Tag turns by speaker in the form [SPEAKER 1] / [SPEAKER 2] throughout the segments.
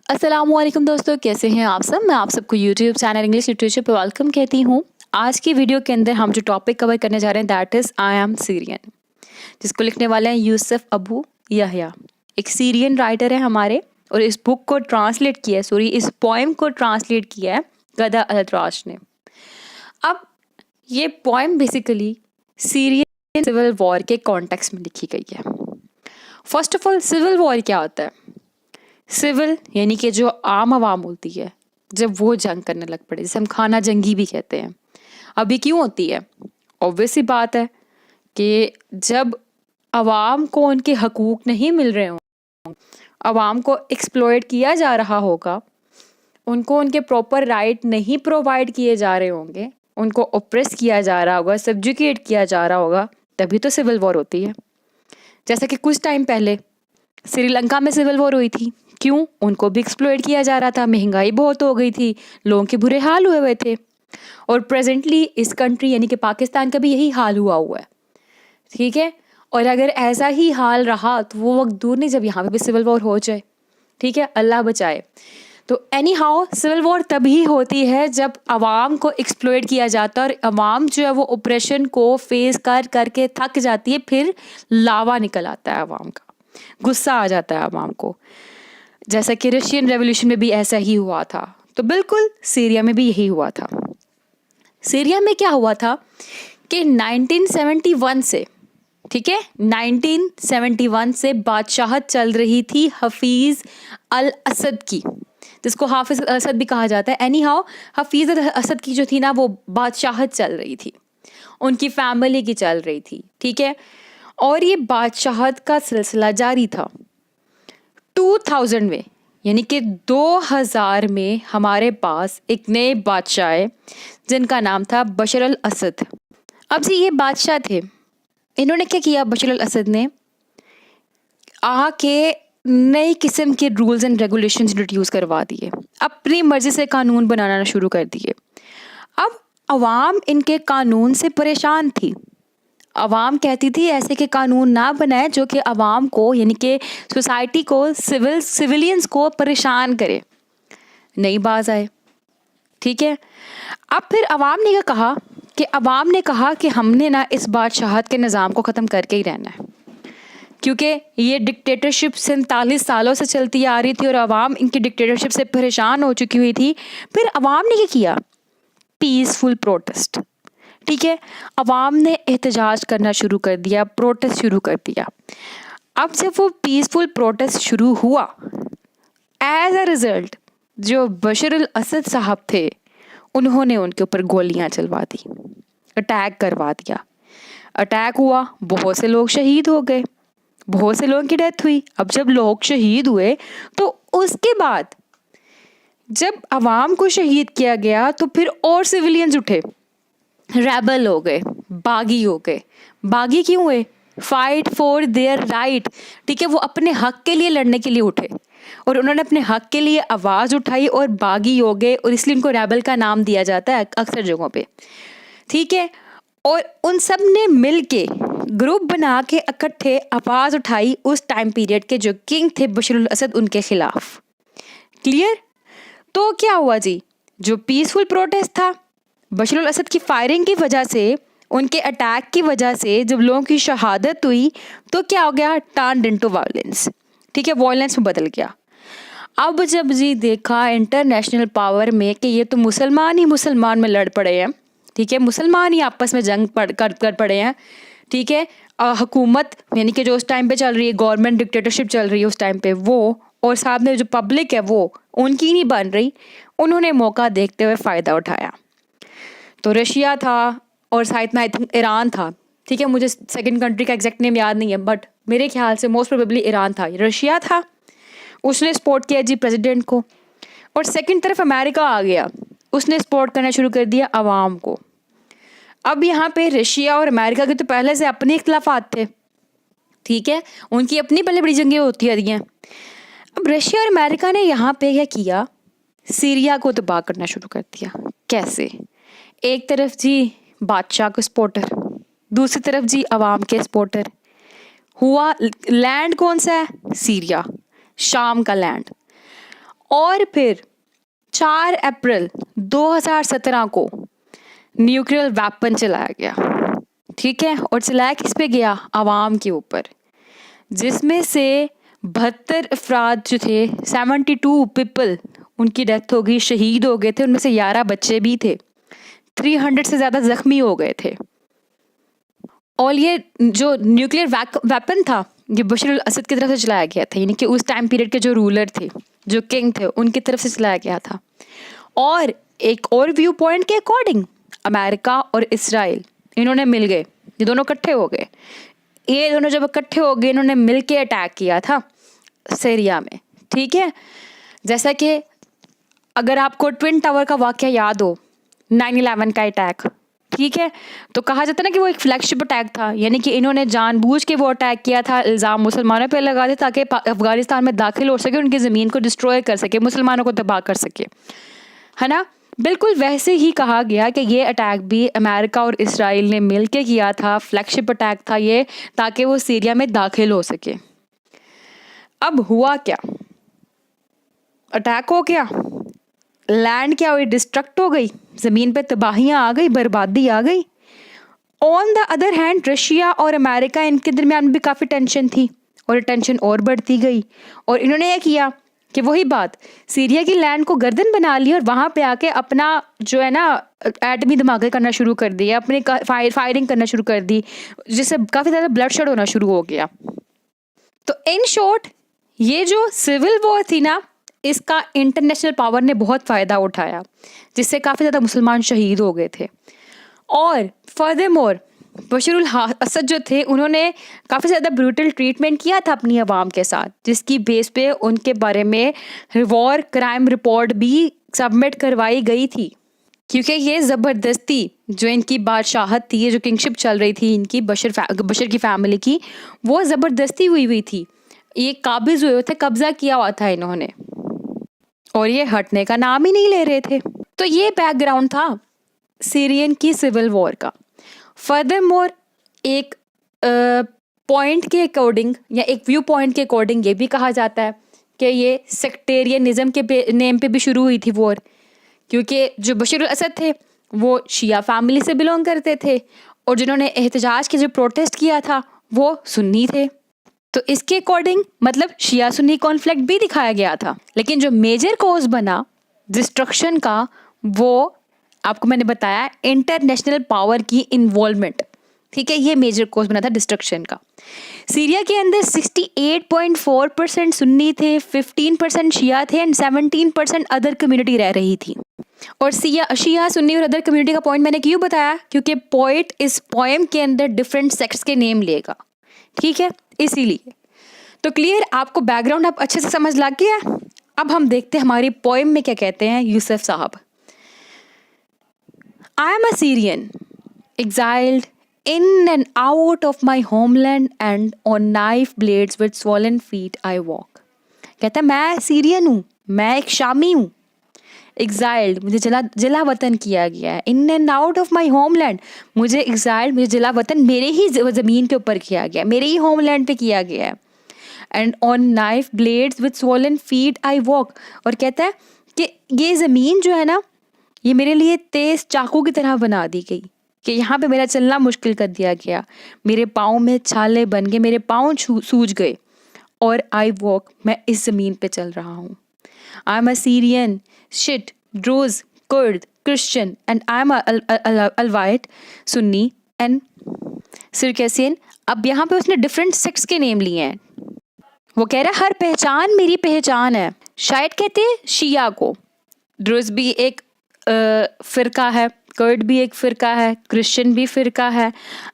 [SPEAKER 1] अस्सलामुअलैकुम दोस्तों, कैसे हैं आप सब। मैं आप सबको यूट्यूब चैनल इंग्लिश लिटरेचर पे वेलकम कहती हूँ। आज की वीडियो के अंदर हम जो टॉपिक कवर करने जा रहे हैं that is I am Syrian, जिसको लिखने वाले हैं यूसुफ अबू यहया। एक सीरियन राइटर है हमारे, और इस बुक को ट्रांसलेट किया है, इस पोएम को ट्रांसलेट किया है गदा अलतराश ने। अब ये poem basically Syrian civil war के कॉन्टेक्स्ट में लिखी गई है। First of all, civil war क्या होता है? सिविल यानी कि जो आम आवाम होती है, जब वो जंग करने लग पड़े, जिसे हम खाना जंगी भी कहते हैं। अभी क्यों होती है? ऑब्वियस सी बात है कि जब आवाम को उनके हकूक नहीं मिल रहे हों, आवाम को एक्सप्लॉयट किया जा रहा होगा, उनको उनके प्रॉपर राइट नहीं प्रोवाइड किए जा रहे होंगे, उनको ओप्रेस किया जा रहा होगा, सब्जुकेट किया जा रहा होगा, तभी तो सिविल वॉर होती है। जैसा कि कुछ टाइम पहले श्रीलंका में सिविल वॉर हुई थी। क्यों? उनको भी एक्सप्लॉयट किया जा रहा था, महंगाई बहुत हो गई थी, लोगों के बुरे हाल हुए हुए थे। और प्रेजेंटली इस कंट्री यानी कि पाकिस्तान का भी यही हाल हुआ है, ठीक है। और अगर ऐसा ही हाल रहा तो वो वक्त दूर नहीं जब यहाँ पे भी सिविल वॉर हो जाए, ठीक है, अल्लाह बचाए। तो एनी हाउ सिविल वॉर तभी होती है जब आवाम को एक्सप्लॉयट किया जाता है, और आवाम जो है वो ऑपरेशन को फेस कर करके थक जाती है, फिर लावा निकल आता है आवाम का, गुस्सा आ जाता है आवाम को। जैसा कि रशियन रेवोल्यूशन में भी ऐसा ही हुआ था, तो बिल्कुल सीरिया में भी यही हुआ था। सीरिया में क्या हुआ था कि 1971 से, ठीक है, 1971 से बादशाहत चल रही थी हफीज़ अल असद की, जिसको हाफिज अल असद भी कहा जाता है। एनी हाउ, हफीज़ अल असद की जो थी ना, वो बादशाहत चल रही थी, उनकी फैमिली की चल रही थी, ठीक है। और ये बादशाहत का सिलसिला जारी था। 2000 में यानी कि 2000 में हमारे पास एक नए बादशाह आए जिनका नाम था बशर अल असद। अब जी ये बादशाह थे, इन्होंने क्या किया? बशर अल असद ने आके नई किस्म के रूल्स एंड रेगुलेशंस इंट्रोड्यूस करवा दिए, अपनी मर्जी से कानून बनाना शुरू कर दिए। अब अवाम इनके कानून से परेशान थी। अवाम कहती थी ऐसे के कानून ना बनाए जो कि अवाम को यानी कि सोसाइटी को, सिविलियंस को परेशान करे। नई बाज आए, ठीक है। अब फिर अवाम ने क्या कहा कि अवाम ने कहा कि हमने ना इस बादशाहत के निज़ाम को ख़त्म करके ही रहना है, क्योंकि ये डिक्टेटरशिप 47 सालों से चलती आ रही थी और अवाम इनकी डिक्टेटरशिप से परेशान हो चुकी हुई थी। फिर अवाम ने क्या किया? पीसफुल प्रोटेस्ट, ठीक है। अवाम ने एहतजाज करना शुरू कर दिया, प्रोटेस्ट शुरू कर दिया। अब जब वो पीसफुल प्रोटेस्ट शुरू हुआ, एज अ रिज़ल्ट जो बशर अल असद साहब थे उन्होंने उनके ऊपर गोलियां चलवा दी, अटैक करवा दिया। अटैक हुआ, बहुत से लोग शहीद हो गए, बहुत से लोगों की डेथ हुई। अब जब लोग शहीद हुए तो उसके बाद जब अवाम को शहीद किया गया तो फिर और सिविलियंस उठे, रेबल हो गए, बागी हो गए। बागी क्यों हुए? फाइट फॉर देयर राइट, ठीक है। वो अपने हक के लिए लड़ने के लिए उठे और उन्होंने अपने हक के लिए आवाज़ उठाई और बागी हो गए, और इसलिए उनको रेबल का नाम दिया जाता है अक्सर जगहों पे, ठीक है। और उन सब ने मिल के ग्रुप बना के इकट्ठे आवाज़ उठाई उस टाइम पीरियड के जो किंग थे बशर अल असद, उनके खिलाफ। क्लियर? तो क्या हुआ जी? जो पीसफुल प्रोटेस्ट था, बशर अल असद की फायरिंग की वजह से, उनके अटैक की वजह से जब लोगों की शहादत हुई तो क्या हो गया? टर्न्ड इनटू वायलेंस, ठीक है, वायलेंस में बदल गया। अब जब जी देखा इंटरनेशनल पावर में कि ये तो मुसलमान ही मुसलमान में लड़ पड़े हैं, ठीक है, मुसलमान ही आपस में जंग कर पड़े हैं, ठीक है। हुकूमत यानी कि जो उस टाइम पे चल रही है, गवर्नमेंट डिक्टेटरशिप चल रही है उस टाइम पे, वो और साथ में जो पब्लिक है वो उनकी नहीं बन रही। उन्होंने मौका देखते हुए फ़ायदा उठाया। तो रशिया था और साथ में आई थिंक ईरान था, ठीक है। मुझे सेकंड कंट्री का एग्जैक्ट नेम याद नहीं है, बट मेरे ख्याल से मोस्ट प्रोबेबली ईरान था। रशिया था, उसने सपोर्ट किया जी प्रेसिडेंट को, और सेकंड तरफ अमेरिका आ गया, उसने सपोर्ट करना शुरू कर दिया आवाम को। अब यहाँ पे रशिया और अमेरिका के तो पहले से अपने इख्तलाफात थे, ठीक है, उनकी अपनी पहले बड़ी जंगें होती रही हैं। अब रशिया और अमेरिका ने यहाँ पे क्या किया? सीरिया को तबाह करना शुरू कर दिया। कैसे? एक तरफ जी बादशाह के सपोर्टर, दूसरी तरफ जी अवाम के सपोर्टर। हुआ लैंड कौन सा है? सीरिया, शाम का लैंड। और फिर 4 अप्रैल 2017 को न्यूक्लियर वेपन चलाया गया, ठीक है। और चलाया किस पे गया? आवाम के ऊपर, जिसमें से 72 अफराद जो थे, 72 पीपल, उनकी डेथ हो गई, शहीद हो गए थे। उनमें से 11 बच्चे भी थे। 300 से ज़्यादा जख्मी हो गए थे। और ये जो न्यूक्लियर वेपन था, ये बशर अल असद की तरफ से चलाया गया था, यानी कि उस टाइम पीरियड के जो रूलर थे, जो किंग थे, उनकी तरफ से चलाया गया था। और एक और व्यू पॉइंट के अकॉर्डिंग अमेरिका और इसराइल, इन्होंने मिल गए, ये दोनों इकट्ठे हो गए। ये दोनों जब इकट्ठे हो गए, इन्होंने मिल के अटैक किया था सीरिया में, ठीक है। जैसा कि अगर आपको ट्विन टावर का वाक़या याद हो, 9/11 का अटैक, ठीक है, तो कहा जाता है ना कि वो एक फ्लैगशिप अटैक था, यानी कि इन्होंने जानबूझ के वो अटैक किया था, इल्ज़ाम मुसलमानों पे लगा दे ताकि अफ़गानिस्तान में दाखिल हो सके, उनकी ज़मीन को डिस्ट्रॉय कर सके, मुसलमानों को तबाह कर सके, है ना। बिल्कुल वैसे ही कहा गया कि ये अटैक भी अमेरिका और इसराइल ने मिल के किया था, फ्लैगशिप अटैक था ये, ताकि वो सीरिया में दाखिल हो सके। अब हुआ क्या? अटैक हो गया, लैंड क्या हुई? डिस्ट्रक्ट हो गई, ज़मीन पे तबाहियाँ आ गई, बर्बादी आ गई। On the other hand Russia और अमेरिका, इनके दरमियान भी काफ़ी टेंशन थी, और टेंशन और बढ़ती गई। और इन्होंने ये किया कि वही बात, सीरिया की लैंड को गर्दन बना ली और वहाँ पे आके अपना जो है ना एटमी धमाके करना शुरू कर दिया, अपनी फायरिंग करना शुरू कर दी, जिससे काफ़ी ज़्यादा ब्लड शेड होना शुरू हो गया। तो इन शॉर्ट, ये जो सिविल वॉर थी ना, इसका इंटरनेशनल पावर ने बहुत फ़ायदा उठाया, जिससे काफ़ी ज़्यादा मुसलमान शहीद हो गए थे। और फर्दरमोर बशर अल असद जो थे, उन्होंने काफ़ी ज़्यादा ब्रूटल ट्रीटमेंट किया था अपनी आवाम के साथ, जिसकी बेस पे उनके बारे में वॉर क्राइम रिपोर्ट भी सबमिट करवाई गई थी। क्योंकि ये ज़बरदस्ती जो इनकी बादशाहत थी, ये जो किंगशिप चल रही थी इनकी, बशर की फैमिली की, वो ज़बरदस्ती हुई थी। ये काबिज़ हुए थे, कब्ज़ा किया हुआ था इन्होंने, और ये हटने का नाम ही नहीं ले रहे थे। तो ये बैकग्राउंड था सीरियन की सिविल वॉर का। फर्दरमोर एक पॉइंट के अकॉर्डिंग, या एक व्यू पॉइंट के अकॉर्डिंग, ये भी कहा जाता है कि ये सेक्टेरियनिज़म के नेम पे भी शुरू हुई थी वॉर, क्योंकि जो बशर अल असद थे वो शिया फैमिली से बिलोंग करते थे, और जिन्होंने एहतजाज के जो प्रोटेस्ट किया था वो सुन्नी थे। तो इसके अकॉर्डिंग मतलब शिया सुन्नी कॉन्फ्लिक्ट भी दिखाया गया था। लेकिन जो मेजर कॉज बना डिस्ट्रक्शन का, वो आपको मैंने बताया, इंटरनेशनल पावर की इन्वॉल्वमेंट, ठीक है, ये मेजर कॉज बना था डिस्ट्रक्शन का। सीरिया के अंदर 68.4% सुन्नी थे, 15% शिया थे, एंड 17% अदर कम्युनिटी रह रही थी। और शिया सुन्नी और अदर कम्युनिटी का पॉइंट मैंने क्यों बताया? क्योंकि पोइट इस पोएम के अंदर डिफरेंट सेक्ट्स के नेम लेगा, ठीक है, इसीलिए। तो क्लियर, आपको बैकग्राउंड आप अच्छे से समझ लग गया। अब हम देखते हैं हमारी पोएम में क्या कहते हैं यूसुफ साहब। I am a Syrian, exiled in and out of my homeland, and on knife blades with swollen feet I walk. कहता है मैं सीरियन हूँ, मैं एक शामी हूँ, एग्जाइल्ड, मुझे जला वतन किया गया है, in and out of my homeland, मुझे एग्जाइल्ड, मुझे जला वतन मेरे ही ज़मीन के ऊपर किया गया, मेरे ही होमलैंड पे किया गया है। And on knife blades with swollen feet I walk, और कहता है कि ये ज़मीन जो है ना, ये मेरे लिए तेज़ चाकू की तरह बना दी गई, कि यहाँ पे मेरा चलना मुश्किल कर दिया गया, मेरे पाँव में छाले बन गए, मेरे पाँव सूज गए, और आई वॉक, मैं इस ज़मीन पे चल रहा हूँ। I am a Syrian, Shiite, Druze, Kurd, Christian, and I am Alawite, Sunni and Circassian. अब यहाँ पे उसने डिफरेंट सेक्ट्स के नेम लिए हैं। वो कह रहा है हर पहचान मेरी पहचान है। शायद कहते हैं शिया को, ड्रोज भी एक फ़िरका है, कर्ड भी एक फ़िरका है, क्रिश्चियन भी फ़िरका है,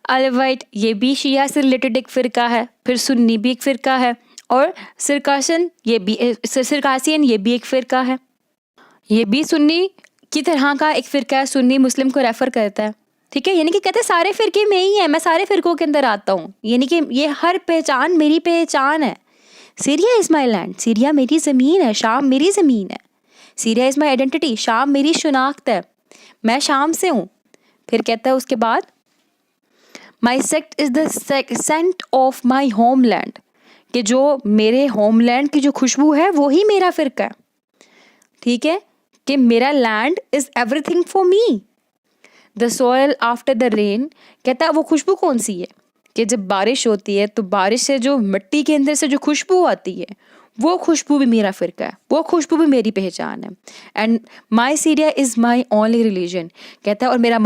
[SPEAKER 1] अलवाइट ये भी शिया से रिलेटेड एक फ़िरका है, फिर सुन्नी भी एक फ़िरका है, और सिरकासियन ये भी एक फ़िरका है। ये भी सुन्नी की तरह का एक फ़िरका है, सुन्नी मुस्लिम को रेफ़र करता है, ठीक है, यानी कि कहते हैं सारे फ़िरके में ही है, मैं सारे फ़िरकों के अंदर आता हूँ, यानी कि ये हर पहचान मेरी पहचान है। Syria is my land, Syria मेरी ज़मीन है, शाम मेरी ज़मीन है। सीरिया इज़ माई आइडेंटिटी, शाम मेरी शनाख्त है, मैं शाम से हूँ। फिर कहता है उसके बाद, my sect is the scent of my home land, कि जो मेरे होमलैंड की जो खुशबू है वो ही मेरा फ़िरका है। ठीक है, कि मेरा land is everything for me. The soil after the rain, कहता है वो खुशबू कौन सी है, कि जब बारिश होती है तो बारिश से जो मिट्टी के अंदर से जो खुशबू आती है, वो खुशबू भी मेरा फ़िरका है, वो खुशबू भी मेरी पहचान है। And my Syria is my only religion, कहता है और मेरा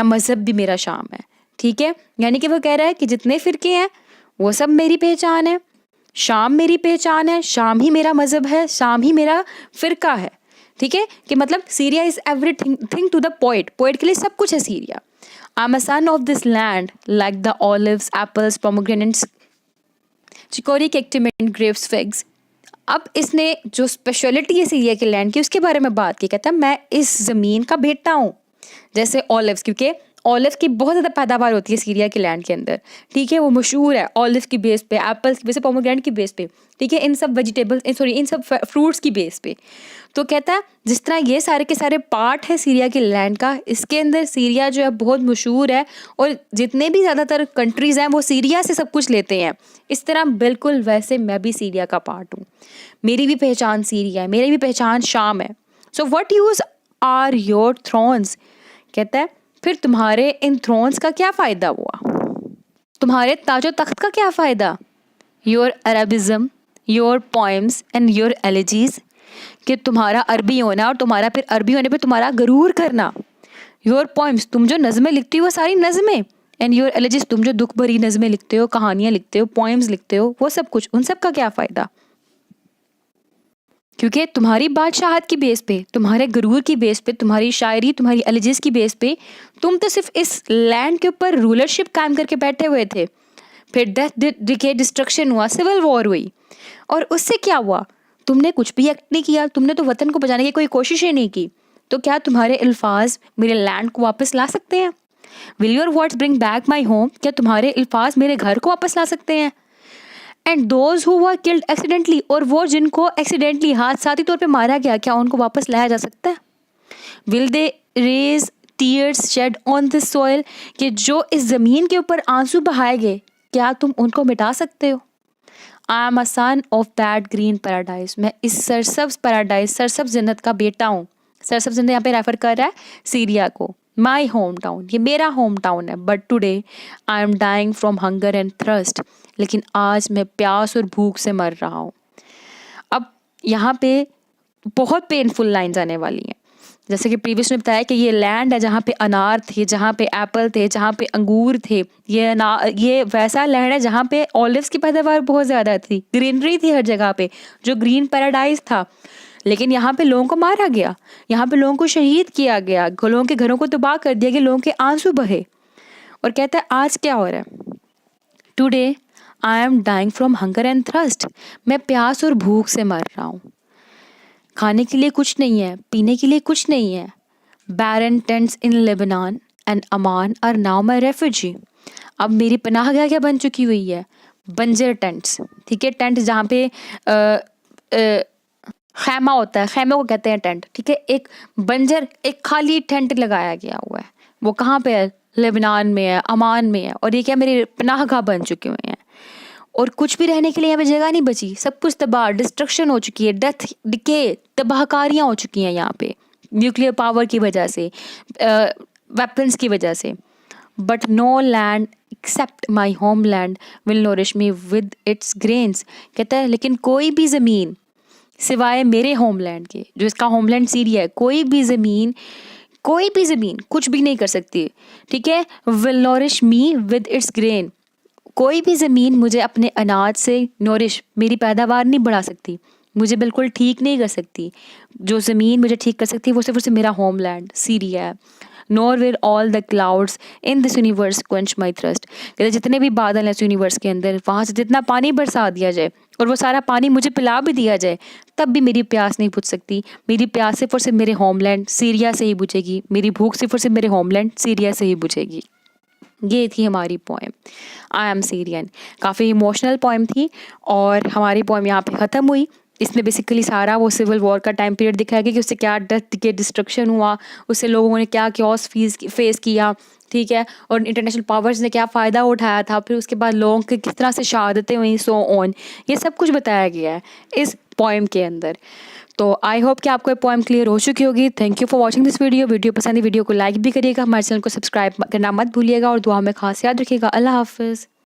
[SPEAKER 1] मज़हब भी मेरा शाम है। ठीक है, यानी कि वो कह रहा है कि जितने फ़िरके हैं वो सब मेरी पहचान है, शाम मेरी पहचान है, शाम ही मेरा मज़हब है, शाम ही मेरा फ़िरका है। ठीक है, कि मतलब Syria is everything to the poet, poet के लिए सब कुछ है Syria. I am a son of this land like the olives, apples, pomegranates, chicory, कैक्टमैन, ग्रेप्स, फिग्स। अब इसने जो स्पेशलिटी है सीरिया के लैंड की उसके बारे में बात की, कहता है मैं इस ज़मीन का बेटा हूँ। जैसे ऑलिव्स, क्योंकि ऑलिव की बहुत ज़्यादा पैदावार होती है सीरिया के लैंड के अंदर। ठीक है, वो मशहूर है ऑलिव की बेस पे, एप्पल्स की बेस पे, पोमोग्रेनेट की बेस पे। ठीक है, इन सब इन सब फ्रूट्स की बेस पे। तो कहता है जिस तरह ये सारे के सारे पार्ट है सीरिया के लैंड का, इसके अंदर सीरिया जो है बहुत मशहूर है और जितने भी ज़्यादातर कंट्रीज़ हैं वो सीरिया से सब कुछ लेते हैं। इस तरह बिल्कुल वैसे मैं भी सीरिया का पार्ट हूँ, मेरी भी पहचान सीरिया है, मेरी भी पहचान शाम है। So what use are your thrones, कहता है फिर तुम्हारे इन थ्रोन्स का क्या फ़ायदा हुआ, तुम्हारे ताजो तख्त का क्या फ़ायदा। Your Arabism, your poems and your elegies, कि तुम्हारा अरबी होना और तुम्हारा फिर अरबी होने पे तुम्हारा गरूर करना। योर पोएम्स, तुम जो नज़में लिखती हो वो सारी नज़में, एंड योर एलिजीज़, तुम जो दुख भरी नज़में लिखते हो, कहानियाँ लिखते हो, पोएम्स लिखते हो, वो सब कुछ, उन सब का क्या फ़ायदा, क्योंकि तुम्हारी बादशाहत की बेस पे, तुम्हारे गरूर की बेस पे, तुम्हारी शायरी, तुम्हारी एलिजीज़ की बेस पे तुम तो सिर्फ इस लैंड के ऊपर रूलरशिप कायम करके बैठे हुए थे। फिर डेथ, डिके, डिस्ट्रक्शन हुआ, सिविल वॉर हुई, और उससे क्या हुआ, तुमने कुछ भी एक्ट नहीं किया, तुमने तो वतन को बचाने की कोई कोशिश ही नहीं की। तो क्या तुम्हारे अल्फाज मेरे लैंड को वापस ला सकते हैं? Will your words bring back my home, क्या तुम्हारे अल्फाज मेरे घर को वापस ला सकते हैं? And those who were killed accidentally, और वो जिनको एक्सीडेंटली हादसाती तौर पे मारा गया, क्या उनको वापस लाया जा सकता है? Will they raise tears shed on this soil, कि जो इस ज़मीन के ऊपर आंसू बहाए गए, क्या तुम उनको मिटा सकते हो? आई am a son of that green paradise, मैं इस सरसब्ज पैराडाइज, सरसब्ज जन्नत का बेटा हूँ। सरसब्ज जन्नत यहाँ पे रेफर कर रहा है सीरिया को। माई होम टाउन, ये मेरा होम टाउन है। But today I am dying from hunger and thrust, लेकिन आज मैं प्यास और भूख से मर रहा हूँ। अब यहाँ पे बहुत पेनफुल लाइन्स आने वाली हैं। जैसे कि प्रीवियस में बताया कि ये लैंड है जहाँ पे अनार थे, जहाँ पे एप्पल थे, जहाँ पे अंगूर थे। ये वैसा लैंड है जहाँ पे ऑलिव्स की पैदावार बहुत ज़्यादा थी, ग्रीनरी थी हर जगह पे, जो ग्रीन पैराडाइज था। लेकिन यहाँ पे लोगों को मारा गया, यहाँ पे लोगों को शहीद किया गया, लोगों के घरों को तबाह कर दिया गया, लोगों के आंसू बहे। और कहता है आज क्या हो रहा है? Today I am dying from hunger and thrust, मैं प्यास और भूख से मर रहा हूँ। खाने के लिए कुछ नहीं है, पीने के लिए कुछ नहीं है। Barren tents in Lebanon and Amman are now my refugee, अब मेरी पनाहगाह क्या बन चुकी हुई है? बंजर टेंट्स। ठीक है, टेंट जहाँ पे खैमा होता है, खैमे को कहते हैं टेंट। ठीक है, एक बंजर, एक खाली टेंट लगाया गया हुआ है, वो कहाँ पे है? लेबनान में है, अमान में है, और ये क्या मेरी पनाहगाह बन चुके हुए हैं, और कुछ भी रहने के लिए यहाँ पे जगह नहीं बची, सब कुछ तबाह, डिस्ट्रक्शन हो चुकी है, डेथ, डिके, तबाहकारियाँ हो चुकी हैं यहाँ पे, न्यूक्लियर पावर की वजह से, वेपन्स की वजह से। But no land except my home land will nourish me with its grains, कहता है लेकिन कोई भी ज़मीन सिवाय मेरे होमलैंड के, जो इसका होमलैंड सीरिया है, कोई भी ज़मीन कुछ भी नहीं कर सकती। ठीक है, will nourish me with its grain, कोई भी ज़मीन मुझे अपने अनाज से नोरिश, मेरी पैदावार नहीं बढ़ा सकती, मुझे बिल्कुल ठीक नहीं कर सकती। जो ज़मीन मुझे ठीक कर सकती है वो सिर्फ मेरा होमलैंड सीरिया है। Nor will all the clouds in this universe quench my thirst, कहते जितने भी बादल हैं इस यूनिवर्स के अंदर, वहाँ से जितना पानी बरसा दिया जाए और वो सारा पानी मुझे पिला भी दिया जाए, तब भी मेरी प्यास नहीं बुझ सकती। मेरी प्यास सिर्फ और सिर्फ मेरे होमलैंड सीरिया से ही बुझेगी, मेरी भूख सिर्फ और सिर्फ मेरे होमलैंड सीरिया से ही बुझेगी। ये थी हमारी पोएम आई एम सीरियन। काफ़ी इमोशनल पोएम थी और हमारी पोएम यहाँ पे ख़त्म हुई। इसमें बेसिकली सारा वो सिविल वॉर का टाइम पीरियड दिखाया गया कि उससे क्या डेथ के डिस्ट्रक्शन हुआ, उससे लोगों ने क्या क्योस फेस किया। ठीक है, और इंटरनेशनल पावर्स ने क्या फ़ायदा उठाया था, फिर उसके बाद लोगों की किस तरह से शहादतें हुई, सो ऑन, ये सब कुछ बताया गया है इस पोएम के अंदर। तो आई होप कि आपको ये पोएम क्लियर हो चुकी होगी। Thank you for watching this video. Video पसंद है वीडियो को लाइक भी करिएगा, हमारे चैनल को सब्सक्राइब करना मत भूलिएगा और दुआ में खास याद रखिएगा। अल्लाह हाफिज़।